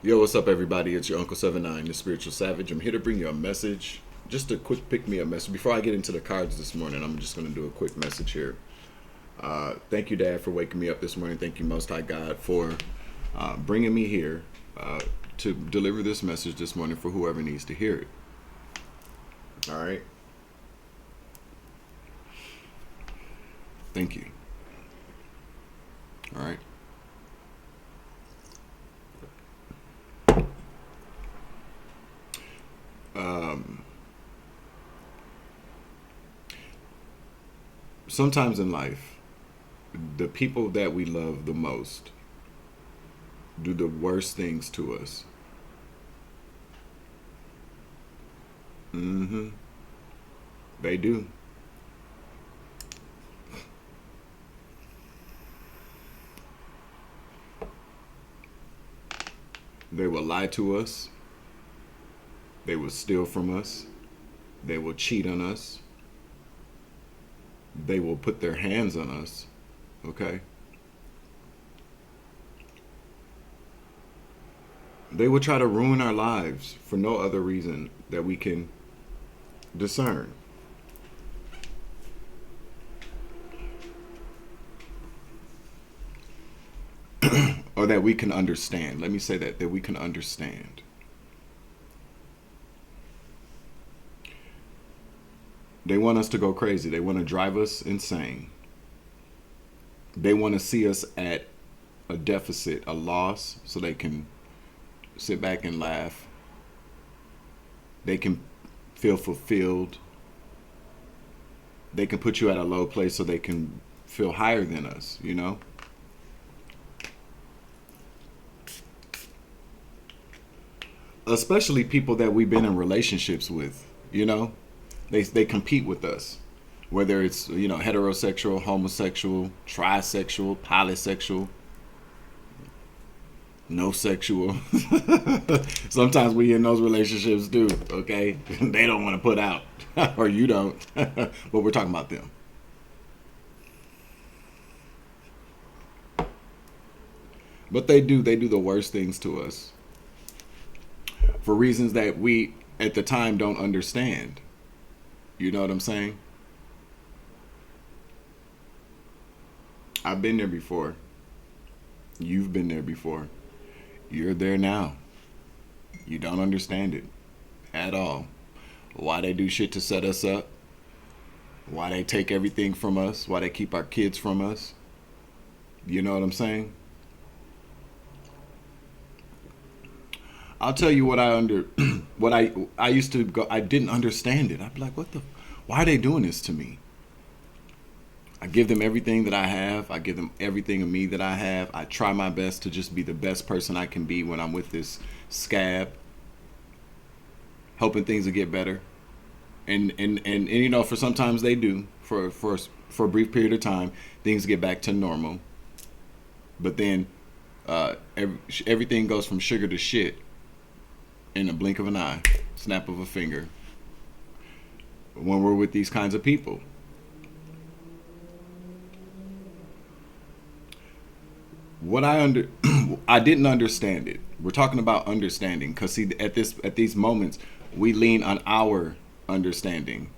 Yo, what's up, everybody? It's your Uncle 79, the Spiritual Savage. I'm here to bring you a message. Just a quick pick me up message. Before I get into the cards this morning, I'm just going to do a quick message here. Thank you, Dad, for waking me up this morning. Thank you, Most High God, for bringing me here to deliver this message this morning for whoever needs to hear it. All right. Thank you. All right. Sometimes in life, the people that we love the most do the worst things to us. Mm-hmm. They do. They will lie to us. They will steal from us. They will cheat on us. They will put their hands on us. Okay? They will try to ruin our lives for no other reason that we can discern. Or that we can understand. Let me say that we can understand. They want us to go crazy. They want to drive us insane. They want to see us at a deficit, a loss, so they can sit back and laugh. They can feel fulfilled. They can put you at a low place so they can feel higher than us, you know? Especially people that we've been in relationships with, you know? They compete with us, whether it's, you know, heterosexual, homosexual, trisexual, polysexual, no sexual. Sometimes we in those relationships do, okay? They don't want to put out, or you don't, but we're talking about them. But they do the worst things to us for reasons that we at the time don't understand. You know what I'm saying? I've been there before. You've been there before. You're there now. You don't understand it at all. Why they do shit to set us up. Why they take everything from us. Why they keep our kids from us. You know what I'm saying? I'll tell you what what I used to go. I didn't understand it. I'd be like, why are they doing this to me? I give them everything that I have. I give them everything of me that I have. I try my best to just be the best person I can be when I'm with this scab, hoping things will get better. And you know, for sometimes they do. For a brief period of time, things get back to normal. But then everything goes from sugar to shit in a blink of an eye, snap of a finger, when we're with these kinds of people. I didn't understand it. We're talking about understanding, because see, at these moments, we lean on our understanding.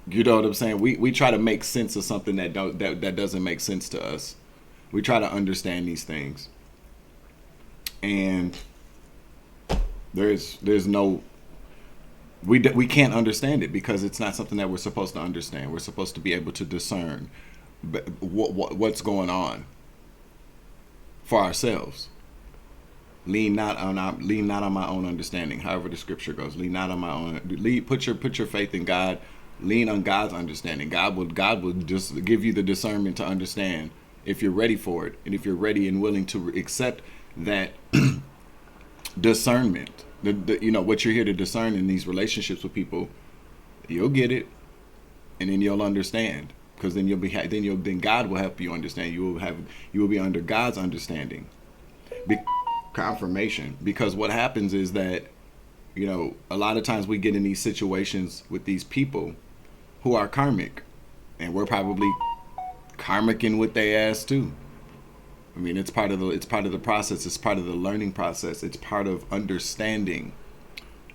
You know what I'm saying? We try to make sense of something that doesn't make sense to us. We try to understand these things, and there's no, we can't understand it because it's not something that we're supposed to understand. We're supposed to be able to discern what's going on for ourselves. Lean not on my own understanding. However the scripture goes, lean not on my own. Put your faith in God. Lean on God's understanding. God will just give you the discernment to understand if you're ready for it, and if you're ready and willing to accept that discernment. You know what you're here to discern in these relationships with people. You'll get it, and then you'll understand. Because then then God will help you understand. You will be under God's understanding. Confirmation. Because what happens is that, you know, a lot of times we get in these situations with these people who are karmic, and we're probably karmicking with their ass too. I mean, it's part of the process. It's part of the learning process. It's part of understanding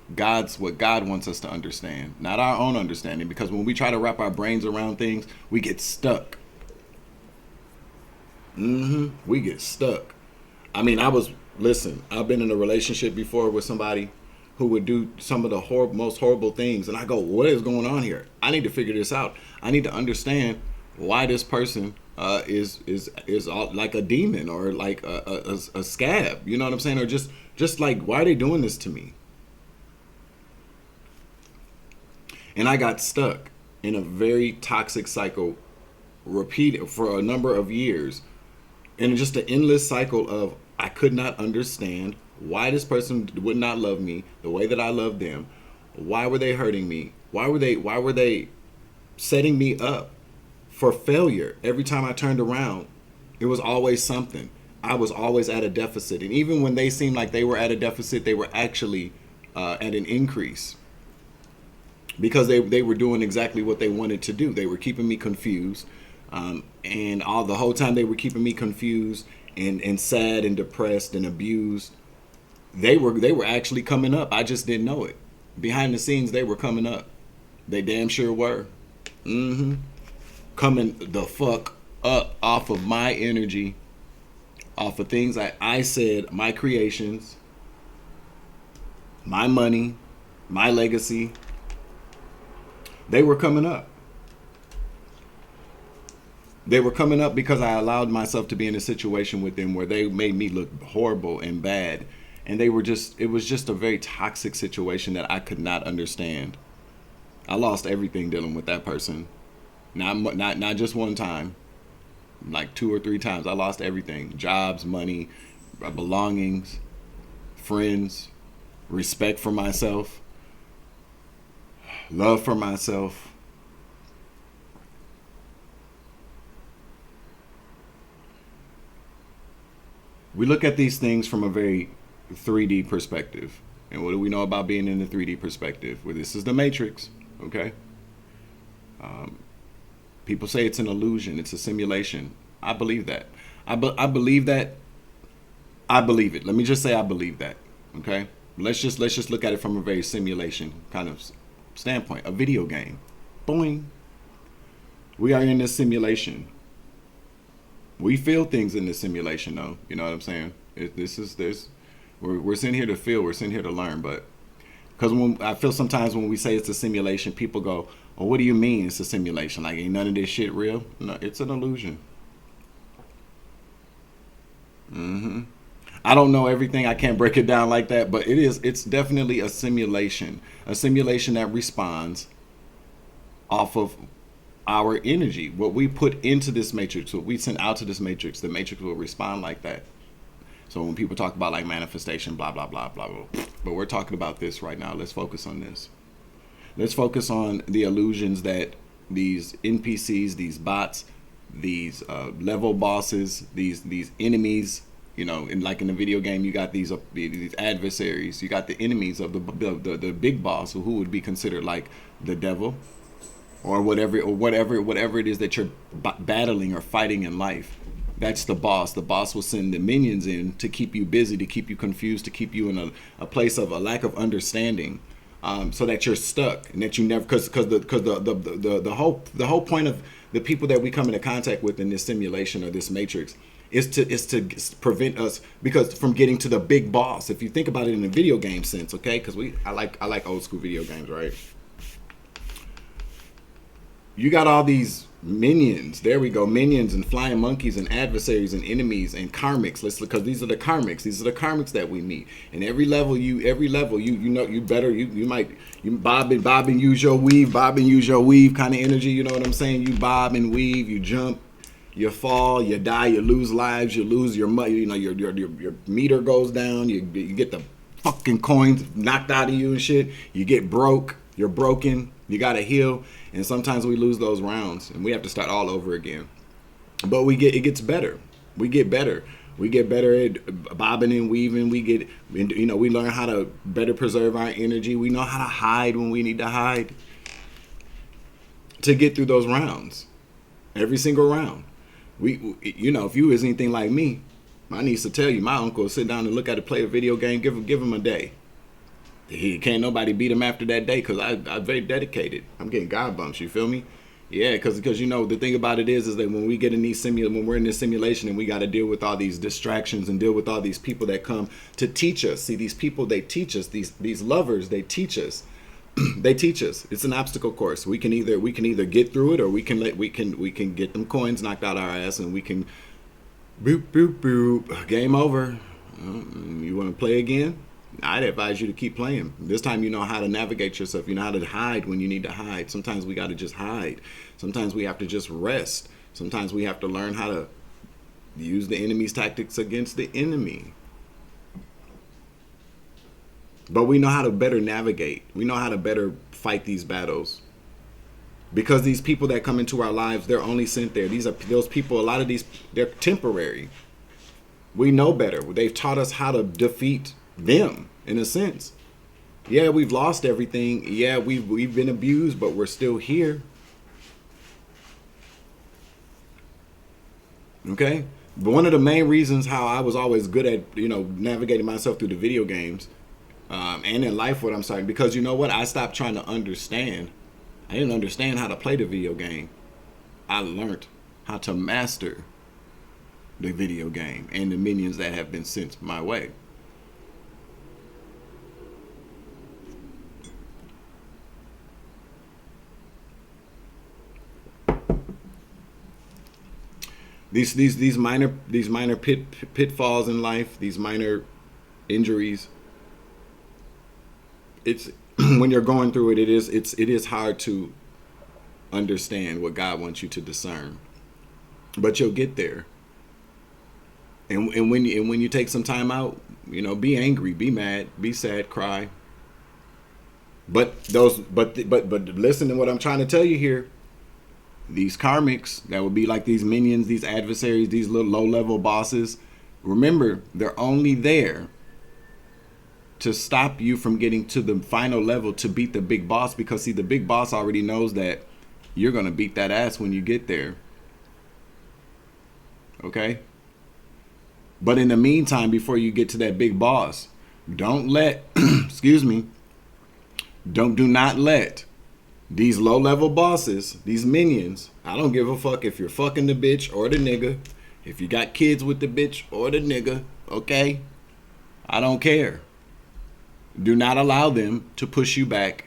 what God wants us to understand, not our own understanding. Because when we try to wrap our brains around things, we get stuck. We get stuck. I mean, I've been in a relationship before with somebody who would do some of the most horrible things, and I go, what is going on here? I need to figure this out. I need to understand why this person is like a demon, or like a scab. You know what I'm saying? Or just like, why are they doing this to me? And I got stuck in a very toxic cycle, repeated for a number of years, and just an endless cycle of, I could not understand why this person would not love me the way that I love them. Why were they hurting me? Why were they setting me up for failure? Every time I turned around, it was always something. I was always at a deficit. And even when they seemed like they were at a deficit, they were actually at an increase. Because they were doing exactly what they wanted to do. They were keeping me confused. And the whole time they were keeping me confused and sad and depressed and abused, they were actually coming up. I just didn't know it. Behind the scenes, they were coming up. They damn sure were. Coming the fuck up off of my energy, off of things I said, my creations, my money, my legacy. They were coming up. They were coming up because I allowed myself to be in a situation with them where they made me look horrible and bad. And it was just a very toxic situation that I could not understand. I lost everything dealing with that person. Not just one time, like 2 or 3 times. I lost everything: jobs, money, belongings, friends, respect for myself, love for myself. We look at these things from a very 3D perspective. And what do we know about being in the 3D perspective? Well, this is the Matrix, okay? People say it's an illusion, it's a simulation. I believe that. I believe that. I believe it. Let me just say I believe that, okay? Let's just look at it from a very simulation kind of standpoint. A video game. Boing. We are in this simulation. We feel things in this simulation, though. You know what I'm saying? We're sitting here to feel. We're sitting here to learn. But because I feel sometimes when we say it's a simulation, people go, "Well, what do you mean it's a simulation? Like, ain't none of this shit real?" No, it's an illusion. I don't know everything. I can't break it down like that, but it's definitely a simulation. A simulation that responds off of our energy. What we put into this matrix, what we send out to this matrix, the matrix will respond like that. So when people talk about like manifestation, blah, blah, blah, blah, blah. But we're talking about this right now. Let's focus on this. Let's focus on the illusions that these NPCs, these bots, these level bosses, these enemies, you know, in the video game, you got these adversaries. You got the enemies of the big boss, who would be considered like the devil, or whatever it is that you're battling or fighting in life. That's the boss. The boss will send the minions in to keep you busy, to keep you confused, to keep you in a place of a lack of understanding, so that you're stuck and that you never, because the whole point of the people that we come into contact with in this simulation or this matrix is to prevent us from getting to the big boss. If you think about it in a video game sense, okay? Because I like old school video games, right? You got all these minions. There we go. Minions and flying monkeys and adversaries and enemies and karmics. Because these are the karmics. These are the karmics that we meet. And every level you bob and use your weave, kind of energy. You know what I'm saying? You bob and weave. You jump. You fall. You die. You lose lives. You lose your money. You know, your meter goes down. You get the fucking coins knocked out of you and shit. You get broke. You're broken. You gotta heal. And sometimes we lose those rounds and we have to start all over again. But it gets better. We get better. We get better at bobbing and weaving. We learn how to better preserve our energy. We know how to hide when we need to hide to get through those rounds. Every single round. You know, if you was anything like me, my niece to tell you, my uncle will sit down and look at it, play a video game, give him a day. He can't nobody beat him after that day because I'm very dedicated. I'm getting God bumps. You feel me? Yeah, because you know the thing about it is that when we get in these when we're in this simulation and we got to deal with all these distractions and deal with all these people that come to teach us. See, these people, they teach us. These lovers, they teach us. They teach us. It's an obstacle course. We can either get through it, or we can get them coins knocked out our ass, and we can boop boop boop, game over. You want to play again? I'd advise you to keep playing. This time you know how to navigate yourself. You know how to hide when you need to hide. Sometimes we got to just hide. Sometimes we have to just rest. Sometimes we have to learn how to use the enemy's tactics against the enemy. But we know how to better navigate. We know how to better fight these battles. Because these people that come into our lives, they're only sent there. These are those people, a lot of these, they're temporary. We know better. They've taught us how to defeat them, in a sense. Yeah, we've lost everything. Yeah, we've been abused, but we're still here. Okay? But one of the main reasons how I was always good at, you know, navigating myself through the video games, and in life, what I'm saying, because you know what? I stopped trying to understand. I didn't understand how to play the video game. I learned how to master the video game and the minions that have been sent my way. These minor pitfalls in life, these minor injuries. It's when you're going through it, it is hard to understand what God wants you to discern, but you'll get there. And when you take some time out, you know, be angry, be mad, be sad, cry. But listen to what I'm trying to tell you here. These karmics that would be like these minions, these adversaries, these little low-level bosses, remember, they're only there to stop you from getting to the final level to beat the big boss, because see, the big boss already knows that you're going to beat that ass when you get there. Okay? But in the meantime, before you get to that big boss, don't let, excuse me, do not let these low-level bosses, these minions, I don't give a fuck if you're fucking the bitch or the nigga, if you got kids with the bitch or the nigga, okay? I don't care. Do not allow them to push you back.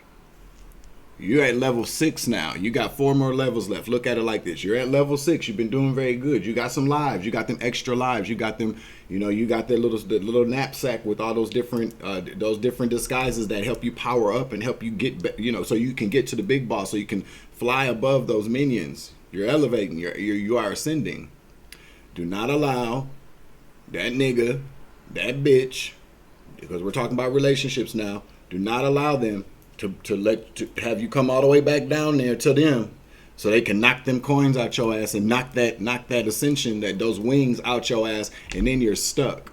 You're at level 6 now. You got 4 more levels left. Look at it like this. You're at level 6. You've been doing very good. You got some lives. You got them extra lives. You got them, you know, you got that little knapsack with all those different disguises that help you power up and help you get, you know, so you can get to the big boss, so you can fly above those minions. You're elevating. You are ascending. Do not allow that nigga, that bitch, because we're talking about relationships now. Do not allow them to have you come all the way back down there to them, so they can knock them coins out your ass and knock that ascension, those wings out your ass, and then you're stuck.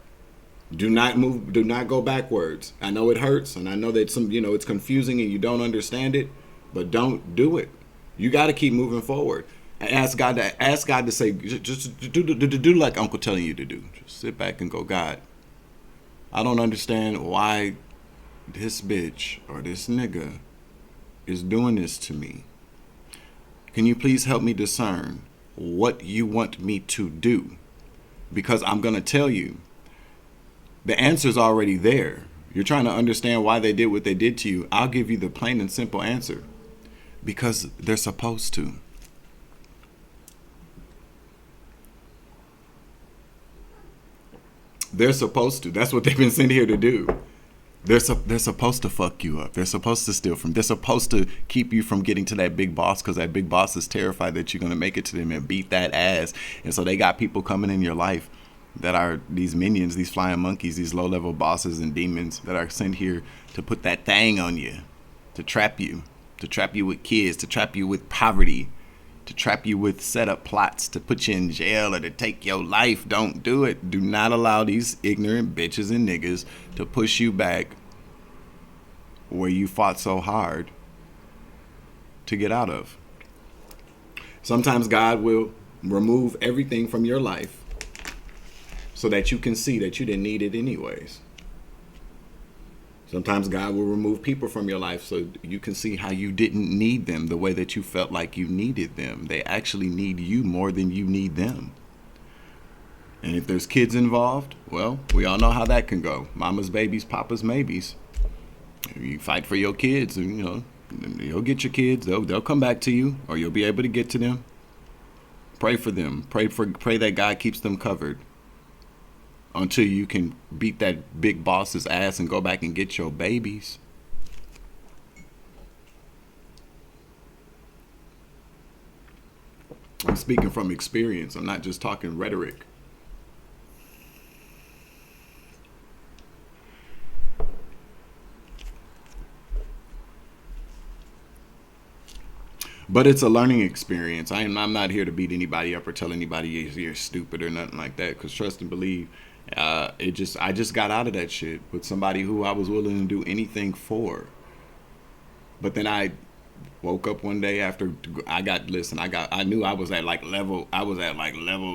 Do not move. Do not go backwards. I know it hurts, and I know that it's confusing and you don't understand it, but don't do it. You got to keep moving forward. And ask God to say, just do like Uncle telling you to do. Just sit back and go, God, I don't understand why this bitch or this nigga is doing this to me. Can you please help me discern what you want me to do? Because I'm going to tell you, the answer's already there. You're trying to understand why they did what they did to you. I'll give you the plain and simple answer. Because they're supposed to. They're supposed to. That's what they've been sent here to do. They're supposed to fuck you up. They're supposed to steal from. They're supposed to keep you from getting to that big boss, because that big boss is terrified that you're going to make it to them and beat that ass. And so they got people coming in your life that are these minions, these flying monkeys, these low-level bosses and demons that are sent here to put that thing on you, to trap you with kids, to trap you with poverty, to trap you with set-up plots to put you in jail or to take your life. Don't do it. Do not allow these ignorant bitches and niggas to push you back where you fought so hard to get out of. Sometimes God will remove everything from your life so that you can see that you didn't need it anyways. Sometimes God will remove people from your life so you can see how you didn't need them the way that you felt like you needed them. They actually need you more than you need them. And if there's kids involved, well, we all know how that can go. Mama's babies, papa's maybes. You fight for your kids, and you'll get your kids. They'll come back to you, or you'll be able to get to them. Pray for them. Pray that God keeps them covered until you can beat that big boss's ass and go back and get your babies. I'm speaking from experience. I'm not just talking rhetoric. But it's a learning experience. I'm not here to beat anybody up or tell anybody you're stupid or nothing like that. Because trust and believe, I just got out of that shit with somebody who I was willing to do anything for. But then I woke up one day after I knew I was at like level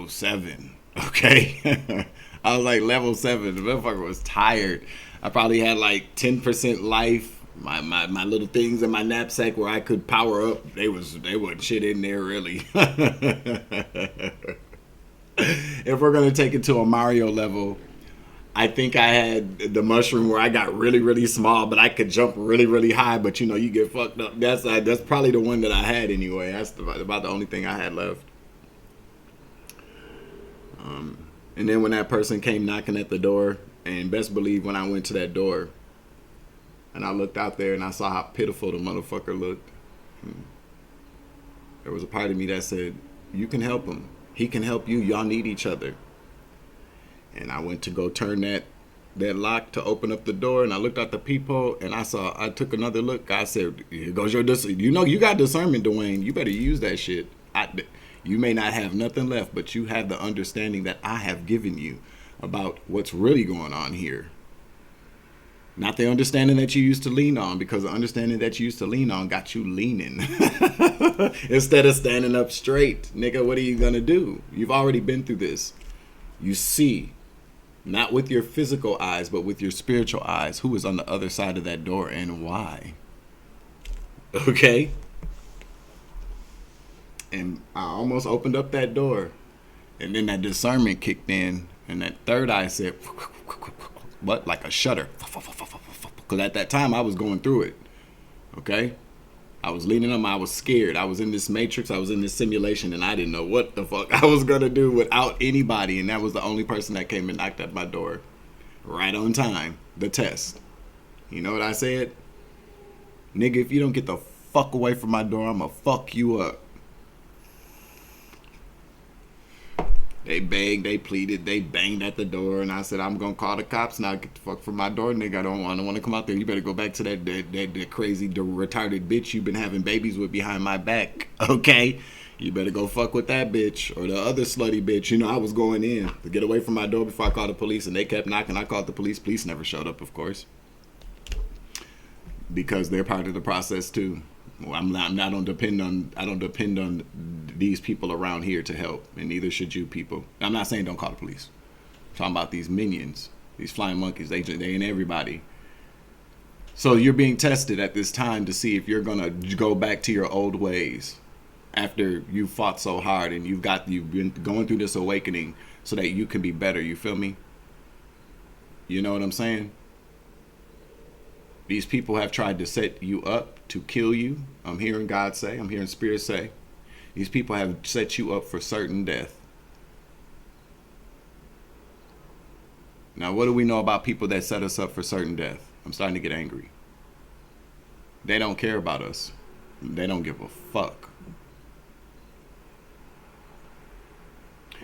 7. Okay. I was like level 7. The motherfucker was tired. I probably had like 10% life. My little things in my knapsack where I could power up, they wasn't shit in there really. If we're gonna take it to a Mario level, I think I had the mushroom where I got really, really small, but I could jump really, really high. But you get fucked up. That's probably the one that I had anyway. That's about the only thing I had left. And then when that person came knocking at the door, and best believe when I went to that door, and I looked out there and I saw how pitiful the motherfucker looked, there was a part of me that said, you can help him. He can help you. Y'all need each other. And I went to go turn that lock to open up the door, and I looked out the peephole, and I took another look. I said, here goes your discernment. You got discernment, Dwayne. You better use that shit. You may not have nothing left, but you have the understanding that I have given you about what's really going on here. Not the understanding that you used to lean on, because the understanding that you used to lean on got you leaning. Instead of standing up straight. Nigga, what are you going to do? You've already been through this. You see, not with your physical eyes, but with your spiritual eyes, who is on the other side of that door and why. Okay? And I almost opened up that door. And then that discernment kicked in. And that third eye said, what? Like a shutter. Because at that time, I was going through it. Okay? I was leaning on, I was scared. I was in this matrix. I was in this simulation. And I didn't know what the fuck I was going to do without anybody. And that was the only person that came and knocked at my door. Right on time. The test. You know what I said? Nigga, if you don't get the fuck away from my door, I'm going to fuck you up. They begged, they pleaded, they banged at the door, and I said, I'm gonna call the cops now. Get the fuck from my door, nigga. I don't want to come out there. You better go back to that crazy, retarded bitch you've been having babies with behind my back, okay? You better go fuck with that bitch or the other slutty bitch. I was going in to get away from my door before I called the police, and they kept knocking. I called the police. Police never showed up, of course, because they're part of the process too. Well, I don't depend on these people around here to help, and neither should you people. I'm not saying don't call the police. I'm talking about these minions, these flying monkeys. They ain't everybody. So you're being tested at this time to see if you're gonna go back to your old ways after you fought so hard and you've been going through this awakening so that you can be better. You feel me? You know what I'm saying? These people have tried to set you up to kill you. I'm hearing God say, I'm hearing Spirit say, these people have set you up for certain death. Now, what do we know about people that set us up for certain death? I'm starting to get angry. They don't care about us. They don't give a fuck.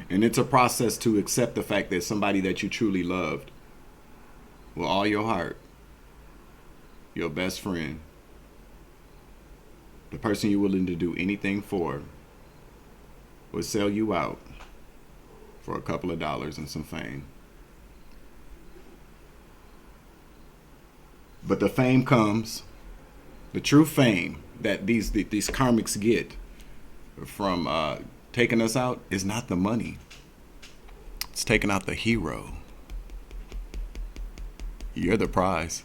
And it's a process to accept the fact that somebody that you truly loved with all your heart, your best friend, the person you're willing to do anything for, would sell you out for a couple of dollars and some fame. But the fame comes, the true fame that these karmics get from taking us out is not the money. It's taking out the hero. You're the prize.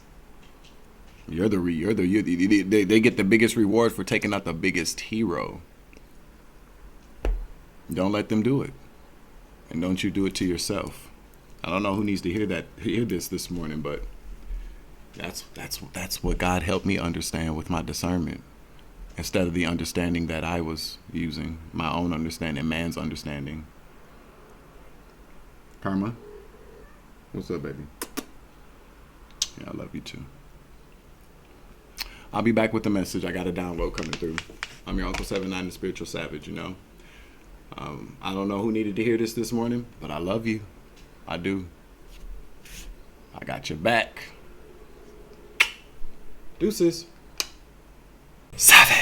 They get the biggest reward for taking out the biggest hero. Don't let them do it. And don't you do it to yourself. I don't know who needs to hear this morning, but that's what God helped me understand with my discernment. Instead of the understanding that I was using, my own understanding, man's understanding. Karma, what's up, baby? Yeah, I love you too. I'll be back with the message. I got a download coming through. I'm your Uncle 79, the Spiritual Savage, you know. I don't know who needed to hear this morning, but I love you. I do. I got your back. Deuces. Savage.